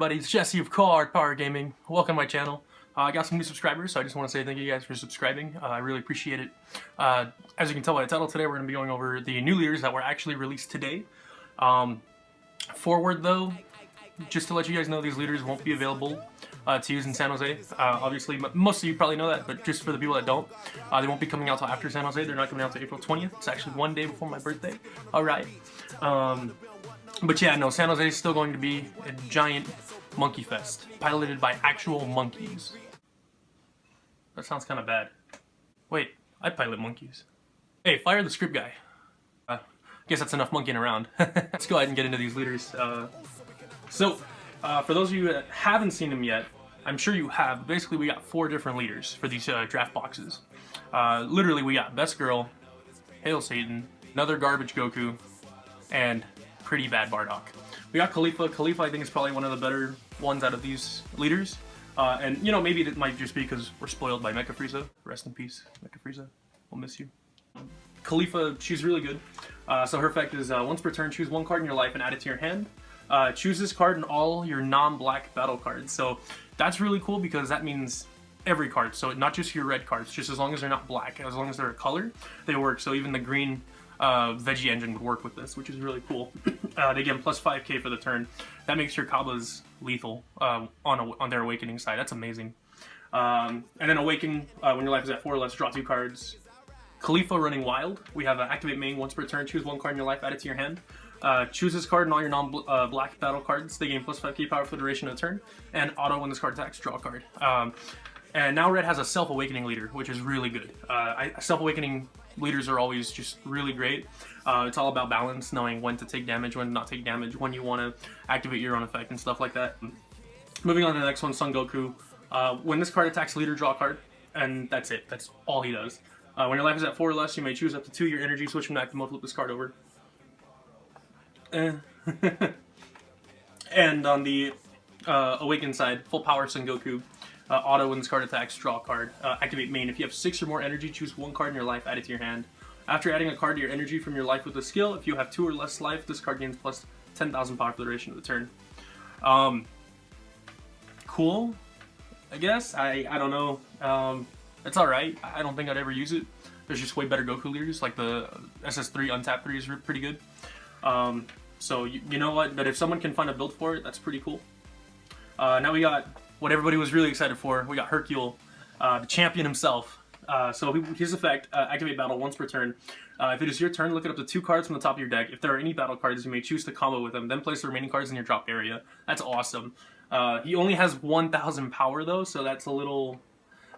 everybody? It's Jesse of Card Power Gaming. Welcome to my channel. I got some new subscribers, so I just want to say thank you guys for subscribing. I really appreciate it. As you can tell by the title, today we're going to be going over the new leaders that were actually released today. Forward though, just to let you guys know, these leaders won't be available to use in San Jose. Obviously, most of you probably know that, but just for the people that don't, they won't be coming out till after San Jose. They're not coming out till April 20th. It's actually one day before my birthday. Alright. But yeah, no, San Jose is still going to be a giant monkey fest, piloted by actual monkeys. That sounds kind of bad. Wait, I pilot monkeys. Hey, fire the script guy. I guess that's enough monkeying around. Let's go ahead and get into these leaders. For those of you that haven't seen them yet, I'm sure you have. Basically, we got 4 different leaders for these draft boxes. Literally, we got Best Girl, Hail Satan, another garbage Goku, and pretty bad Bardock. We got Khalifa. Khalifa, I think, is probably one of the better ones out of these leaders. And, you know, maybe it might just be because we're spoiled by Mecha Frieza. Rest in peace, Mecha Frieza. We'll miss you. Khalifa, she's really good. So her effect is once per turn, choose 1 card in your life and add it to your hand. Choose this card in all your non-black battle cards. So that's really cool because that means every card. So not just your red cards, just as long as they're not black. As long as they're a color, they work. So even the green Veggie Engine would work with this, which is really cool. They get plus 5k for the turn. That makes your Kabbas lethal on their Awakening side. That's amazing. And then Awaken, when your life is at 4 or less, draw 2 cards. Khalifa running wild. We have Activate Main. Once per turn, choose 1 card in your life, add it to your hand. Choose this card in all your non-black battle cards. They gain plus 5k power for the duration of the turn. And auto when this card attacks, draw a card. And now Red has a Self-Awakening leader, which is really good. Self-Awakening leaders are always just really great. It's all about balance, knowing when to take damage, when to not take damage, when you want to activate your own effect and stuff like that. Moving on to the next one, Son Goku. When this card attacks leader, draw a card, and that's it. That's all he does. When your life is at 4 or less, you may choose up to 2 your energy, switch from active mode, flip this card over. And on the Awaken side, full power Son Goku. Auto when this card attacks, draw a card. Activate Main. If you have 6 or more energy, choose 1 card in your life, add it to your hand. After adding a card to your energy from your life with a skill, if you have 2 or less life, this card gains plus 10,000 power for the duration of the turn. Cool, I guess. I don't know. It's alright. I don't think I'd ever use it. There's just way better Goku leaders, like the SS3 Untapped 3 is pretty good. So you know what, but if someone can find a build for it, that's pretty cool. Now we got what everybody was really excited for. We got Hercule, the champion himself. So his effect, activate battle once per turn. If it is your turn, look at up to 2 cards from the top of your deck. If there are any battle cards, you may choose to combo with them, then place the remaining cards in your drop area. That's awesome. He only has 1,000 power though, so that's a little...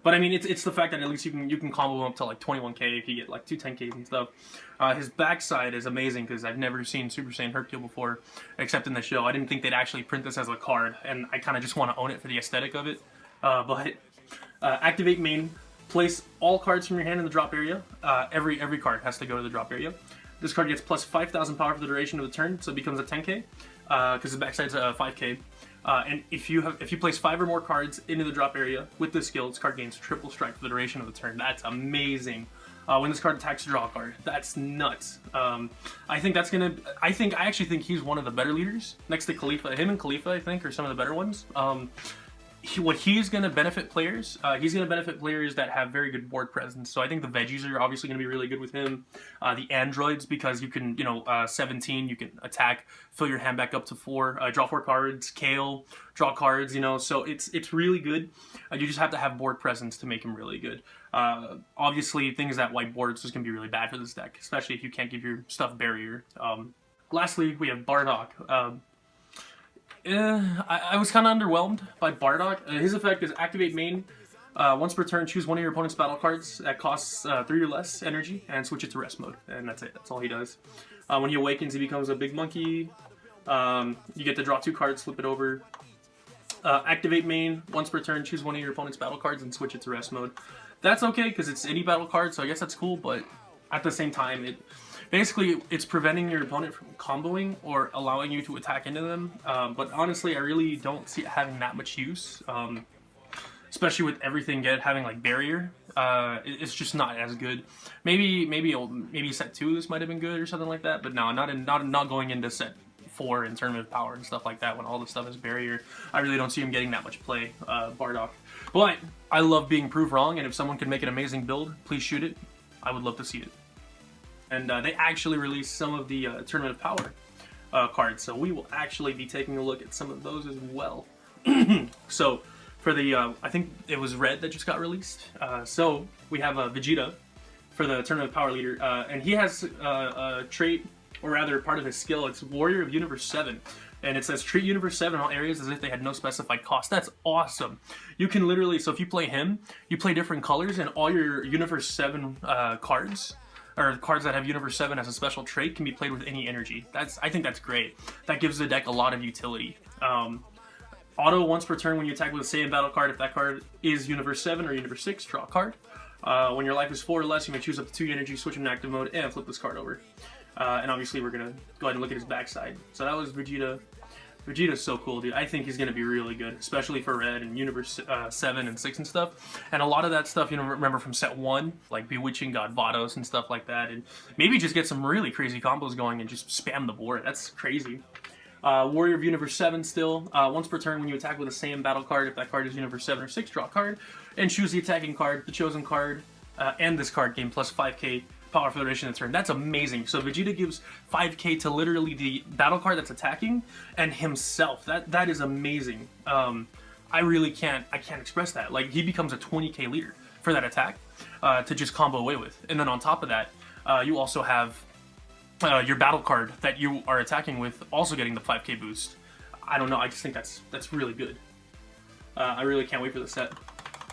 But I mean, it's the fact that at least you can combo him up to like 21k if you get like 2 10ks and stuff. His backside is amazing because I've never seen Super Saiyan Hercule before, except in the show. I didn't think they'd actually print this as a card, and I kind of just want to own it for the aesthetic of it. Activate Main. Place all cards from your hand in the drop area. Every card has to go to the drop area. This card gets plus 5,000 power for the duration of the turn, so it becomes a 10k, because the backside's a 5k. And if you place 5 or more cards into the drop area with this skill, this card gains triple strike for the duration of the turn. That's amazing. When this card attacks, draw a card. That's nuts. I actually think he's one of the better leaders next to Khalifa. Him and Khalifa, I think, are some of the better ones. What he's going to benefit players, he's going to benefit players that have very good board presence. So I think the veggies are obviously going to be really good with him. The androids, because you can, 17, you can attack, fill your hand back up to 4, draw 4 cards, Kale, draw cards, so it's really good. You just have to have board presence to make him really good. Obviously, things that white boards is going to be really bad for this deck, especially if you can't give your stuff barrier. Lastly, we have Bardock. I was kind of underwhelmed by Bardock. His effect is Activate Main. Once per turn, choose 1 of your opponent's battle cards that costs 3 or less energy and switch it to rest mode. And that's it. That's all he does. When he awakens, he becomes a big monkey. You get to draw 2 cards, flip it over. Activate Main. Once per turn, choose 1 of your opponent's battle cards and switch it to rest mode. That's okay because it's any battle card, so I guess that's cool, but at the same time, basically, it's preventing your opponent from comboing or allowing you to attack into them. But honestly, I really don't see it having that much use, especially with everything having like barrier. It's just not as good. Maybe set 2 this might have been good or something like that. But no, not going into set 4 in tournament power and stuff like that when all this stuff is barrier. I really don't see him getting that much play, Bardock. But I love being proved wrong, and if someone can make an amazing build, please shoot it. I would love to see it. And they actually released some of the tournament of power cards, so we will actually be taking a look at some of those as well. So for the, I think it was Red that just got released. So we have Vegeta for the tournament of power leader, and he has a trait, or rather part of his skill. It's Warrior of Universe 7. And it says treat Universe 7 in all areas as if they had no specified cost. That's awesome. You can literally, so if you play him, you play different colors, and all your Universe 7 cards, or cards that have Universe 7 as a special trait, can be played with any energy. I think that's great. That gives the deck a lot of utility. Auto once per turn when you attack with a Saiyan battle card. If that card is Universe 7 or Universe 6, draw a card. When your life is 4 or less, you may choose up to 2 energy, switch them to active mode, and flip this card over. And obviously we're going to go ahead and look at his backside. So that was Vegeta. Vegeta's so cool, dude. I think he's going to be really good, especially for Red and Universe 7 and 6 and stuff. And a lot of that stuff, you know, remember from set 1, like Bewitching God Vados and stuff like that. And maybe just get some really crazy combos going and just spam the board. That's crazy. Warrior of Universe 7 still. Once per turn when you attack with a Saiyan battle card, if that card is Universe 7 or 6, draw a card. And choose the attacking card, the chosen card, and this card gain plus 5k power for the duration of the turn. That's amazing. So Vegeta gives 5k to literally the battle card that's attacking and himself. That is amazing. I really can't express that. Like, he becomes a 20k leader for that attack to just combo away with. And then on top of that, you also have your battle card that you are attacking with also getting the 5k boost. I don't know. I just think that's really good. I really can't wait for the set.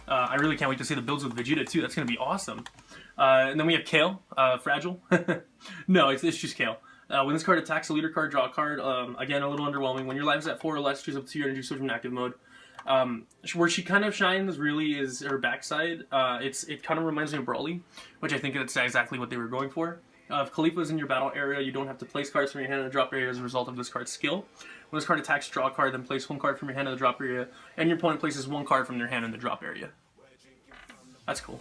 I really can't wait to see the builds with Vegeta too. That's going to be awesome. And then we have Kale, Fragile. No, it's just Kale. When this card attacks a leader card, draw a card. Again, a little underwhelming. When your life is at 4 or less, choose up to your energy, switch from active mode. Where she kind of shines really is her backside. It kind of reminds me of Broly, which I think that's exactly what they were going for. If Khalifa is in your battle area, you don't have to place cards from your hand in the drop area as a result of this card's skill. When this card attacks, draw a card, then place 1 card from your hand in the drop area, and your opponent places 1 card from their hand in the drop area. That's cool.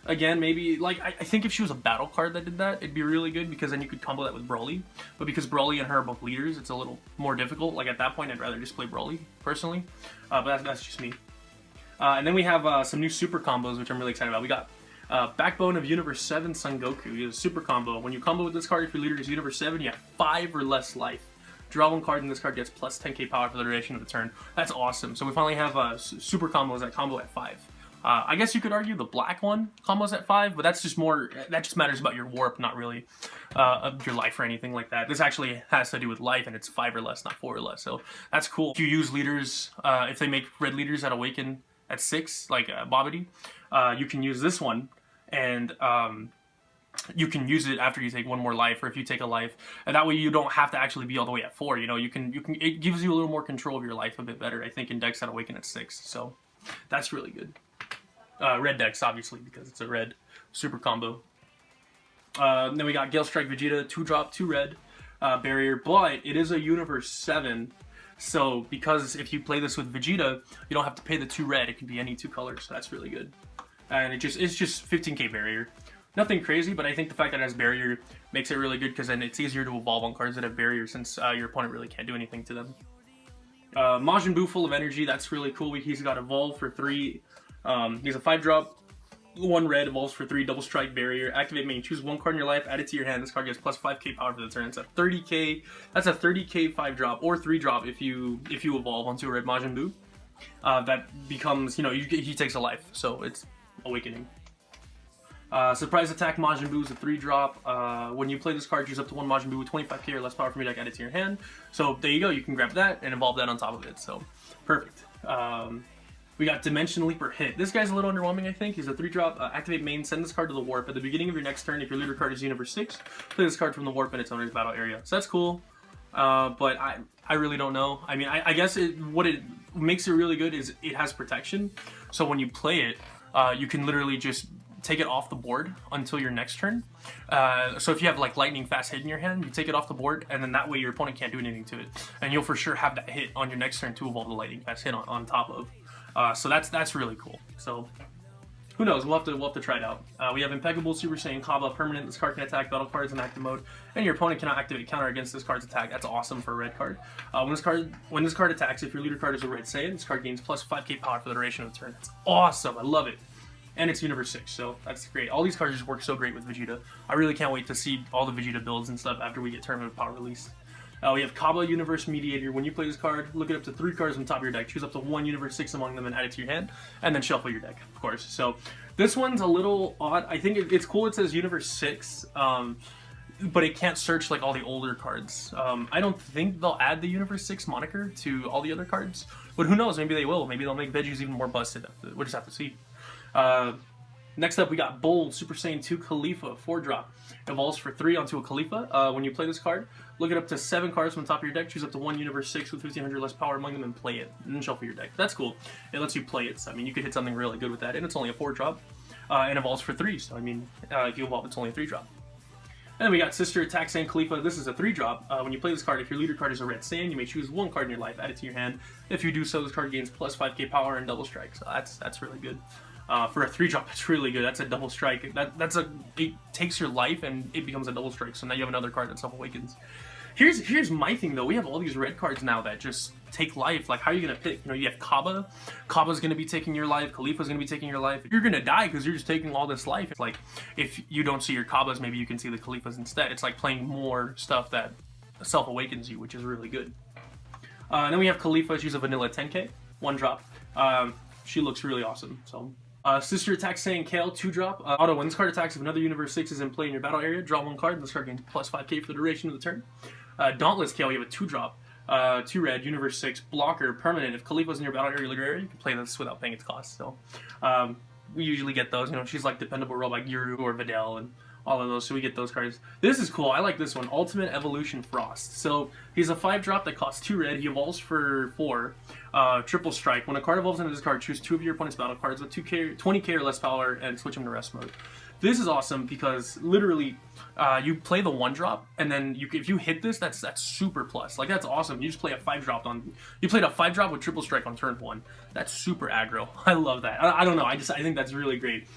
Again, maybe, like, I think if she was a battle card that did that, it'd be really good, because then you could combo that with Broly. But because Broly and her are both leaders, it's a little more difficult. Like, at that point, I'd rather just play Broly, personally. But that's just me. And then we have some new super combos, which I'm really excited about. We got Backbone of Universe 7 Son Goku. He has a super combo. When you combo with this card, if your leader is Universe 7, you have 5 or less life. Draw 1 card, and this card gets plus 10k power for the duration of the turn. That's awesome. So we finally have super combos that combo at 5. I guess you could argue the black one combos at 5, but that's just more, that just matters about your warp, not really your life or anything like that. This actually has to do with life, and it's 5 or less, not 4 or less, so that's cool. If you use leaders, if they make red leaders that awaken at 6, like Babidi, you can use this one, and you can use it after you take 1 more life, or if you take a life, and that way you don't have to actually be all the way at 4, you know, it gives you a little more control of your life a bit better, I think, in decks that awaken at 6, so that's really good. Red decks, obviously, because it's a red super combo. Then we got Gale Strike Vegeta, 2-drop, 2 red barrier, but it is a Universe 7, so because if you play this with Vegeta, you don't have to pay the 2 red, it can be any 2 colors, so that's really good. And it's just 15k barrier. Nothing crazy, but I think the fact that it has barrier makes it really good, because then it's easier to evolve on cards that have barrier, since your opponent really can't do anything to them. Majin Buu, full of energy, that's really cool. He's got Evolve for 3. He's a 5-drop, 1 red, evolves for 3, double strike barrier, activate main, choose 1 card in your life, add it to your hand, this card gets plus 5k power for the turn. It's a 30k, that's a 30k 5-drop, or 3-drop if you evolve onto a red Majin Buu. That becomes, you know, he takes a life, so it's awakening. Surprise attack Majin Buu is a 3-drop. When you play this card, choose up to 1 Majin Buu with 25k or less power from your deck, add it to your hand. So there you go, you can grab that and evolve that on top of it, so perfect. We got Dimension Leaper Hit. This guy's a little underwhelming, I think. He's a 3-drop. Activate main, send this card to the warp. At the beginning of your next turn, if your leader card is Universe 6, play this card from the warp in its owner's battle area. So that's cool. But I really don't know. I mean, I guess what it makes it really good is it has protection. So when you play it, you can literally just take it off the board until your next turn. So if you have like Lightning Fast Hit in your hand, you take it off the board, and then that way your opponent can't do anything to it. And you'll for sure have that hit on your next turn to evolve the Lightning Fast Hit on top of. So that's really cool. So who knows? We'll have to try it out. We have Impeccable Super Saiyan Kaba permanent. This card can attack battle cards in active mode, and your opponent cannot activate counter against this card's attack. That's awesome for a red card. When this card attacks, if your leader card is a red Saiyan, this card gains plus 5k power for the duration of the turn. That's awesome. I love it. And it's Universe 6, so that's great. All these cards just work so great with Vegeta. I really can't wait to see all the Vegeta builds and stuff after we get Tournament of Power released. We have Kaba Universe Mediator. When you play this card, look it up to 3 cards on top of your deck. Choose up to 1 Universe 6 among them and add it to your hand. And then shuffle your deck, of course. So this one's a little odd. I think it's cool it says Universe 6, but it can't search like all the older cards. I don't think they'll add the Universe 6 moniker to all the other cards. But who knows? Maybe they will. Maybe they'll make Veggies even more busted. We'll just have to see. Next up, we got Bold Super Saiyan 2 Khalifa 4-drop. Evolves for 3 onto a Khalifa. When you play this card, look it up to 7 cards from the top of your deck. Choose up to 1 Universe 6 with 1500 less power among them and play it. And then shuffle your deck. That's cool. It lets you play it. So, I mean, you could hit something really good with that. And it's only a 4-drop. And evolves for 3. So, I mean, if you evolve, it's only a 3-drop. And then we got Sister Attack Saiyan Khalifa. This is a 3-drop. When you play this card, if your leader card is a red Saiyan, you may choose 1 card in your life, add it to your hand. If you do so, this card gains plus 5k power and double strike. So that's really good. For a 3-drop, it's really good. That's a double strike. It takes your life and it becomes a double strike. So now you have another card that self-awakens. Here's my thing though. We have all these red cards now that just take life. Like, how are you gonna pick? You know, you have Kaba. Kaba's gonna be taking your life. Khalifa's gonna be taking your life. You're gonna die because you're just taking all this life. It's like, if you don't see your Kabas, maybe you can see the Khalifas instead. It's like playing more stuff that self-awakens you, which is really good. And then we have Khalifa. She's a vanilla 10k, 1-drop. She looks really awesome. So. Sister Attack Saiyan Kale 2-drop. Auto, when this card attacks, if another Universe 6 is in play in your battle area, draw 1 card, and this card gains plus 5k for the duration of the turn. Dauntless Kale, you have a 2-drop. 2-red, Universe 6, blocker, permanent. If Khalifa's in your battle area, you can play this without paying its cost. So, we usually get those. You know, she's like dependable role by Giru or Videl and all of those, so we get those cards. This is cool. I like this one. Ultimate Evolution Frost. So he's a 5-drop that costs 2 red. He evolves for 4. Triple strike. When a card evolves into this card, choose 2 of your opponent's battle cards with 20k or less power and switch them to rest mode. This is awesome because literally you play the 1-drop and then if you hit this, that's super plus. Like, that's awesome. You just play a 5-drop you played a 5-drop with triple strike on turn 1. That's super aggro. I love that. I don't know. I think that's really great.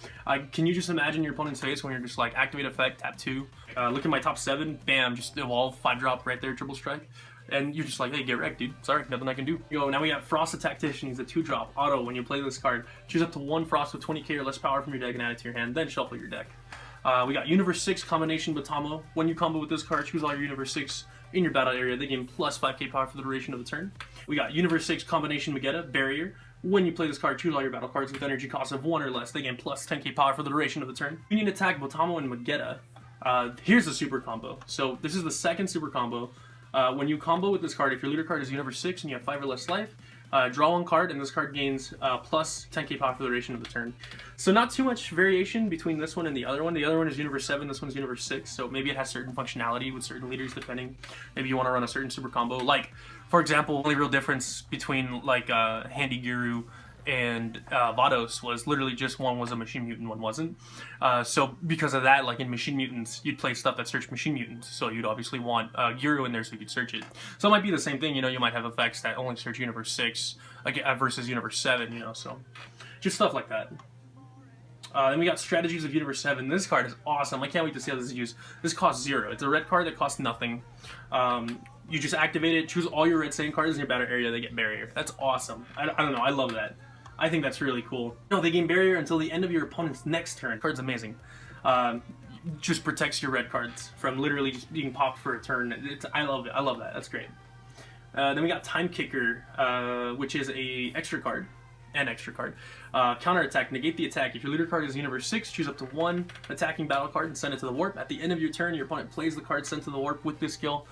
Can you just imagine your opponent's face when you're just like activate effect, tap 2, look at my top 7, bam, just evolve 5-drop right there, triple strike. And you're just like, hey, get wrecked, dude. Sorry, nothing I can do. Now we got Frost the Tactician. He's a 2-drop. Auto, when you play this card, choose up to 1 Frost with 20k or less power from your deck and add it to your hand, then shuffle your deck. We got Universe 6 Combination Batamo. When you combo with this card, choose all your Universe 6 in your battle area. They gain plus 5k power for the duration of the turn. We got Universe 6 Combination Vegeta, Barrier. When you play this card, choose all your battle cards with energy cost of 1 or less. They gain plus 10k power for the duration of the turn. Union Attack Batamo and Vegeta. Here's the super combo. So this is the second super combo. When you combo with this card, if your leader card is Universe 6 and you have 5 or less life, draw 1 card, and this card gains plus 10k power for the duration of the turn. So not too much variation between this one and the other one. The other one is Universe 7, this one's Universe 6, so maybe it has certain functionality with certain leaders depending. Maybe you want to run a certain super combo. Like, for example, the only real difference between like Handy Giru and Vados was literally just one was a Machine Mutant, one wasn't. So because of that, like in Machine Mutants, you'd play stuff that searched Machine Mutants, so you'd obviously want Giru in there so you could search it. So it might be the same thing, you know, you might have effects that only search Universe 6 versus Universe 7, you know, so just stuff like that. Then we got Strategies of Universe 7. This card is awesome. I can't wait to see how this is used. This costs 0. It's a red card that costs nothing. You just activate it, choose all your red Saiyan cards in your battle area, they get Barrier. That's awesome. I don't know, I love that. I think that's really cool. No, they gain Barrier until the end of your opponent's next turn. Card's amazing. Just protects your red cards from literally just being popped for a turn. I love it. I love that. That's great. Then we got Time Kicker, which is a extra card. Counter attack. Negate the attack. If your leader card is Universe 6, choose up to 1 attacking battle card and send it to the warp. At the end of your turn, your opponent plays the card sent to the warp with this skill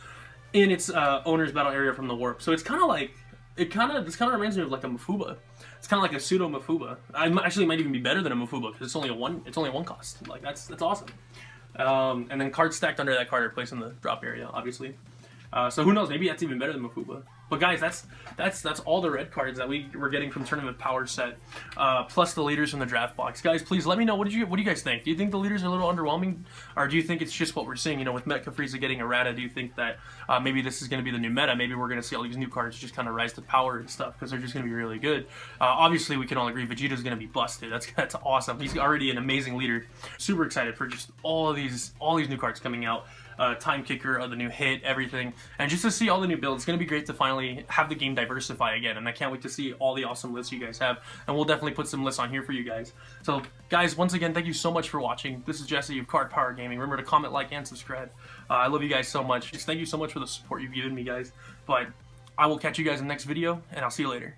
in its owner's battle area from the warp. So it's kind of like, this kind of reminds me of like a Mafuba. It's kind of like a pseudo Mafuba. Actually, it might even be better than a Mafuba because it's only a one cost. Like that's awesome. And then cards stacked under that card are placed in the drop area, obviously. So who knows? Maybe that's even better than Mafuba. But guys, that's all the red cards that we're getting from Tournament Power set, plus the leaders from the draft box. Guys, please let me know, what do you guys think? Do you think the leaders are a little underwhelming, or do you think it's just what we're seeing? You know, with Mecha Frieza getting errata, do you think that maybe this is going to be the new meta? Maybe we're going to see all these new cards just kind of rise to power and stuff because they're just going to be really good. Obviously, we can all agree Vegeta's going to be busted. That's awesome. He's already an amazing leader. Super excited for just all these new cards coming out. Time Kicker, the new hit, everything, and just to see all the new builds. It's going to be great to finally have the game diversify again, and I can't wait to see all the awesome lists you guys have, and we'll definitely put some lists on here for you guys. So guys, once again, thank you so much for watching. This is Jesse of Card Power Gaming. Remember to comment, like, and subscribe. I love you guys so much. Just thank you so much for the support you've given me, guys, but I will catch you guys in the next video, and I'll see you later.